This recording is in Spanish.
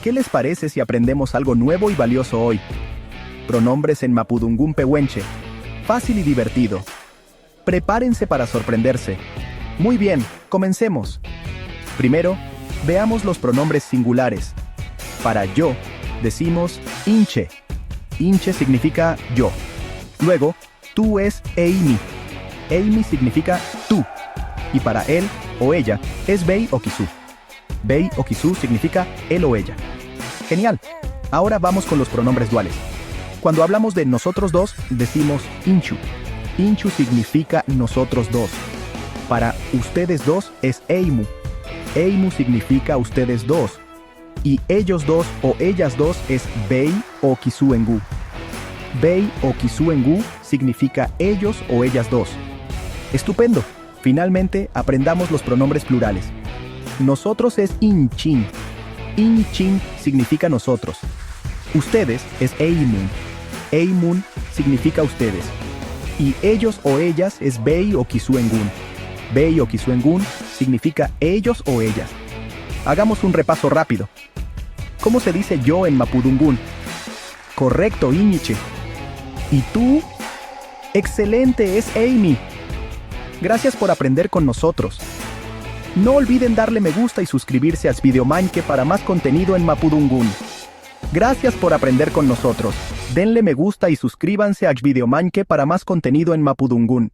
¿Qué les parece si aprendemos algo nuevo y valioso hoy? Pronombres en mapudungún pehuenche. Fácil y divertido. Prepárense para sorprenderse. Muy bien, comencemos. Primero, veamos los pronombres singulares. Para yo, decimos inche. Inche significa yo. Luego, tú es eimi. Eimi significa tú. Y para él o ella es bei o kisu. Bei o kisu significa él o ella. Genial. Ahora vamos con los pronombres duales. Cuando hablamos de nosotros dos, decimos inchu. Inchu significa nosotros dos. Para ustedes dos es eimu. Eimu significa ustedes dos. Y ellos dos o ellas dos es bei o kisuengu. Bei o kisuengu significa ellos o ellas dos. Estupendo. Finalmente, aprendamos los pronombres plurales. Nosotros es inchin. Inchin significa nosotros. Ustedes es eimun. Eimun significa ustedes. Y ellos o ellas es bei o kisuengun. Bei o kisuengun significa ellos o ellas. Hagamos un repaso rápido. ¿Cómo se dice yo en mapudungún? Correcto, iñiche. ¿Y tú? Excelente, es Amy. Gracias por aprender con nosotros. No olviden darle me gusta y suscribirse a Videomanke para más contenido en mapudungún. Gracias por aprender con nosotros. Denle me gusta y suscríbanse a Videomanke para más contenido en mapudungún.